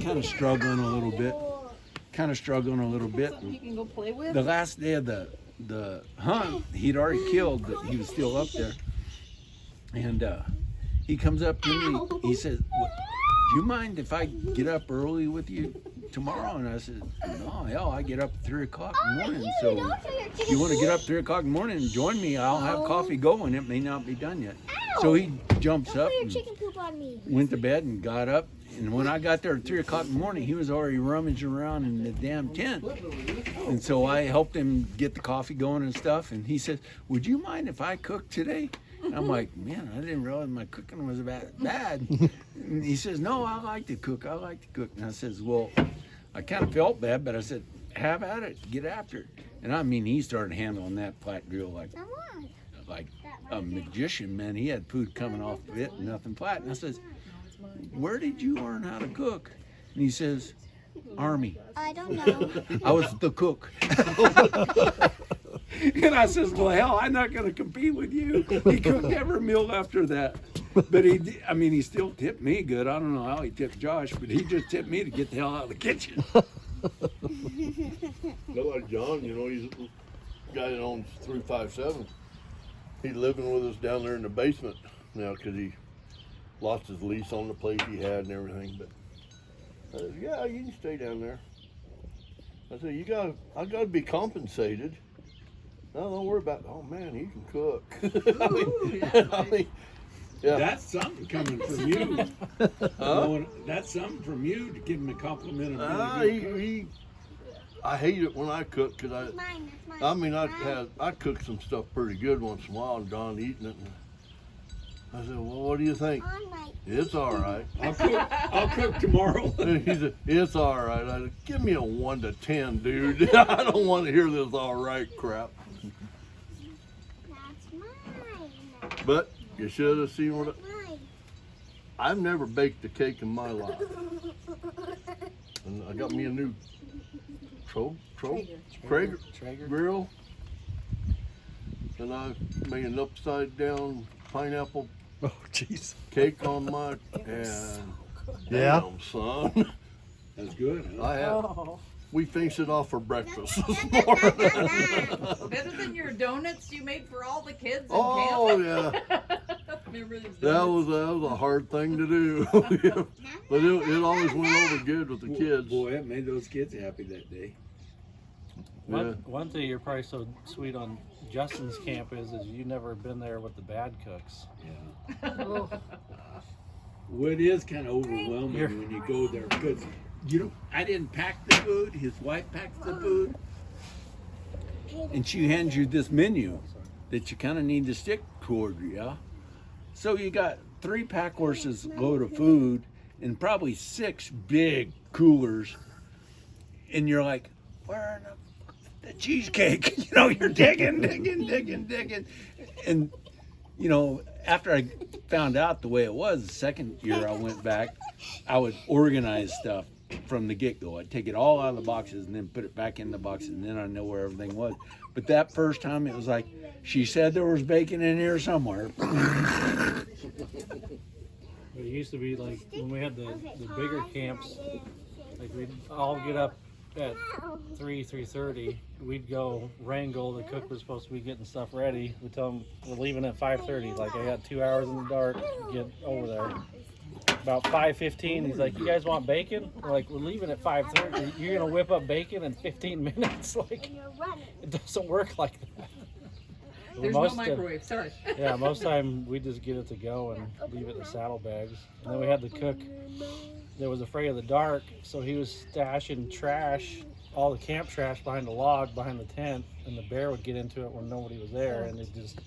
kind of struggling a little bit. Something you can go play with. The last day of the hunt, he'd already killed, but he was still up there. And he comes up to me. He says, "Do you mind if I get up early with you tomorrow?" And I said, "No, hell, I get up at 3 o'clock in the morning. So if you want to get up 3 o'clock in the morning and join me, I'll have coffee going. It may not be done yet." So he jumps up and went to bed and got up. And when I got there at 3 o'clock in the morning, he was already rummaging around in the damn tent. And so I helped him get the coffee going and stuff. And he says, "Would you mind if I cook today?" And I'm like, "Man, I didn't realize my cooking was bad." And he says, "No, I like to cook. And I says, "Well, I kind of felt bad, but I said, have at it. Get after it." And I mean, he started handling that flat grill like a magician, man. He had food coming off of it and nothing flat. And I says, "Where did you learn how to cook?" And he says, "Army." I don't know. I was the cook. And I says, "Well, hell, I'm not going to compete with you." He cooked every meal after that. But he still tipped me good. I don't know how he tipped Josh, but he just tipped me to get the hell out of the kitchen. Like John, he's a guy that owns 357. He's living with us down there in the basement now because he lost his lease on the place he had and everything. But I said, "Yeah, you can stay down there." I said, I gotta be compensated. No, don't worry about it. Oh man, he can cook. Yeah. That's something coming from you. That's something from you to give him a compliment of I hate it when I cook because I cook some stuff pretty good once in a while, and John eating it. And I said, "Well, what do you think?" "It's all right." I'll cook tomorrow. He said, "It's all right." I said, "Give me a 1 to 10, dude. I don't want to hear this all right crap." That's mine. But you should have seen what Mine. I've never baked a cake in my life. And I got me a new Traeger grill. And I made an upside down pineapple Oh, jeez. cake on my, and Yeah. damn, son. That's good. Huh? I have. Oh. We finished it off for breakfast this morning. Better than your donuts you made for all the kids in Oh camp. yeah, Remember these that donuts? was a hard thing to do. Yeah. But it always went over good with the kids. Boy, it made those kids happy that day. Yeah. One thing you're probably so sweet on Justin's camp is you never been there with the bad cooks. Yeah. Well, it is kind of overwhelming when you go there because I didn't pack the food. His wife packs the food, and she hands you this menu that you kind of need to stick toward. Yeah. So you got 3 pack horses load of food and probably 6 big coolers, and you're like, "Where in the cheesecake?" You're digging, and after I found out the way it was, the second year I went back, I would organize stuff from the get-go. I'd take it all out of the boxes and then put it back in the boxes, and then I know where everything was. But that first time, it was like, she said there was bacon in here somewhere. It used to be like when we had the bigger camps, like we'd all get up at 3:30. We'd go wrangle. The cook was supposed to be getting stuff ready. We tell him we're leaving at 5:30. Like I got 2 hours in the dark to get over there. About 5:15, he's like, "You guys want bacon?" We're like, "We're leaving at 5:30. You're gonna whip up bacon in 15 minutes?" Like, it doesn't work like that. There's no microwave, sorry. Yeah, most time we just get it to go and leave it in the saddlebags. And then we had the cook that was afraid of the dark, so he was stashing trash, all the camp trash behind the log, behind the tent, and the bear would get into it when nobody was there, and it just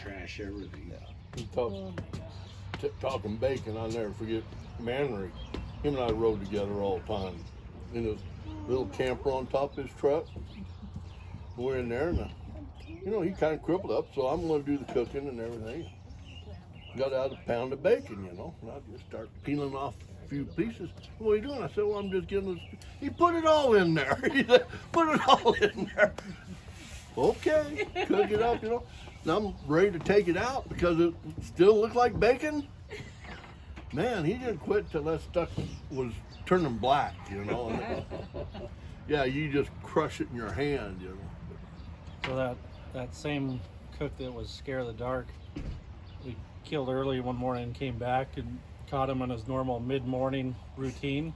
Trash everything. Talking bacon, I'll never forget Manry. Him and I rode together all the time in his little camper on top of his truck. We're in there, and he kind of crippled up, so I'm going to do the cooking and everything. Got out a pound of bacon, and I just start peeling off a few pieces. "What are you doing?" I said, "Well, I'm just getting this." He put it all in there. He said, "Put it all in there." Okay, cook it up, Now I'm ready to take it out because it still looked like bacon. Man, he didn't quit till that stuff was turning black, you know. And yeah, you just crush it in your hand, you know. So that same cook that was scared of the dark, we killed early one morning and came back and caught him on his normal mid-morning routine.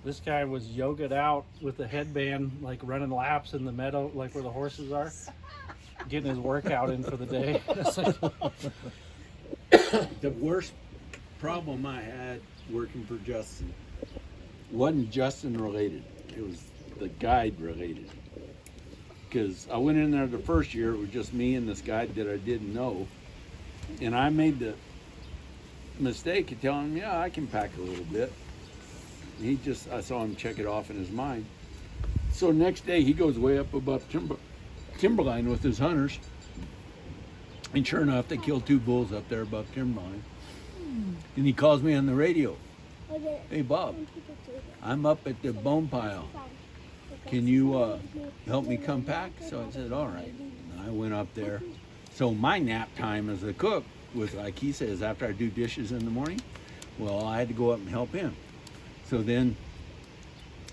This guy was yogaed out with a headband, like running laps in the meadow, like where the horses are, getting his workout in for the day. It's like, The worst problem I had working for Justin wasn't Justin related. It was the guide related. Because I went in there the first year, it was just me and this guide that I didn't know. And I made the mistake of telling him, yeah, I can pack a little bit. I saw him check it off in his mind. So next day he goes way up above timberline with his hunters. And sure enough, they killed 2 bulls up there above timberline. And he calls me on the radio. Hey Bob, I'm up at the bone pile. Can you help me come pack? So I said, all right. And I went up there. So my nap time as a cook was, like he says, after I do dishes in the morning. Well, I had to go up and help him. So then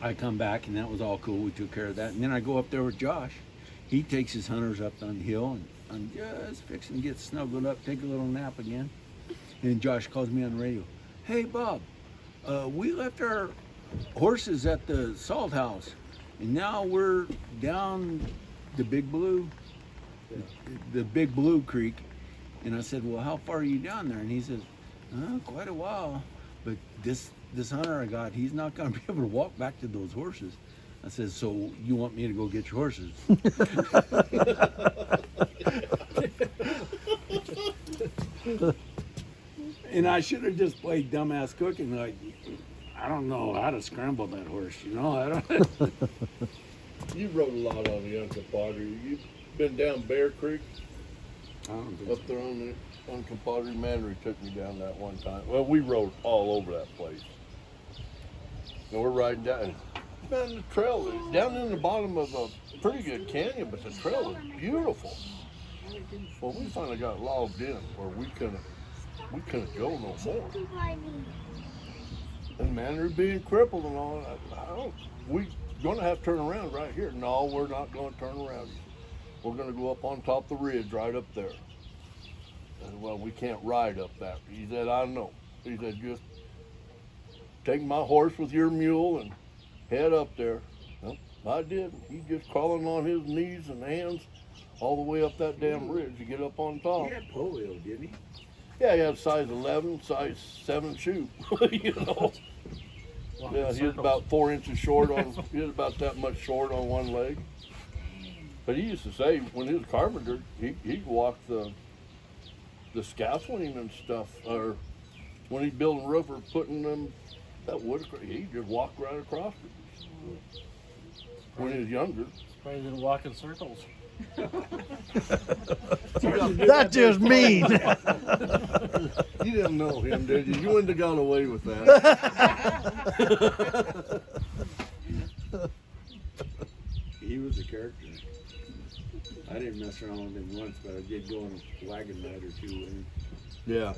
I come back, and that was all cool. We took care of that. And then I go up there with Josh. He takes his hunters up on the hill, and I'm just fixing to get snuggled up, take a little nap again. And Josh calls me on the radio. Hey, Bob, we left our horses at the salt house, and now we're down the Big Blue, the Big Blue Creek. And I said, well, how far are you down there? And he says, quite a while. But this hunter I got, he's not going to be able to walk back to those horses. I said, so you want me to go get your horses? And I should have just played dumbass cooking. Like, I don't know how to scramble that horse, you know? I don't. You rode a lot on the Uncle Pottery. You've been down Bear Creek? I don't think Up there on Compadre Manor, he took me down that one time. Well, we rode all over that place. And we're riding down. Man, the trail is down in the bottom of a pretty good canyon, but the trail is beautiful. Well, we finally got logged in where we couldn't go no more. And Manor being crippled and all, we gonna have to turn around right here. No, we're not gonna turn around. We're gonna go up on top of the ridge right up there. And well, we can't ride up that. He said, I know. He said, just take my horse with your mule and head up there. Well, I did. He just crawling on his knees and hands all the way up that damn ridge to get up on top. he had polio, didn't he? Yeah, he had size 11, size 7 shoe, you know. Yeah, he was about 4 inches short on, he was about that much short on one leg. But he used to say when he was a carpenter, he'd walk the scaffolding and stuff, or when he'd build a roof or putting them, that wood, he'd just walk right across it. When he was younger. probably didn't walk in circles. That's just mean. You didn't know him, did you? You wouldn't have got away with that. He was a character. I didn't mess around with him once, but I did go on a wagon ride or two with him. Yeah.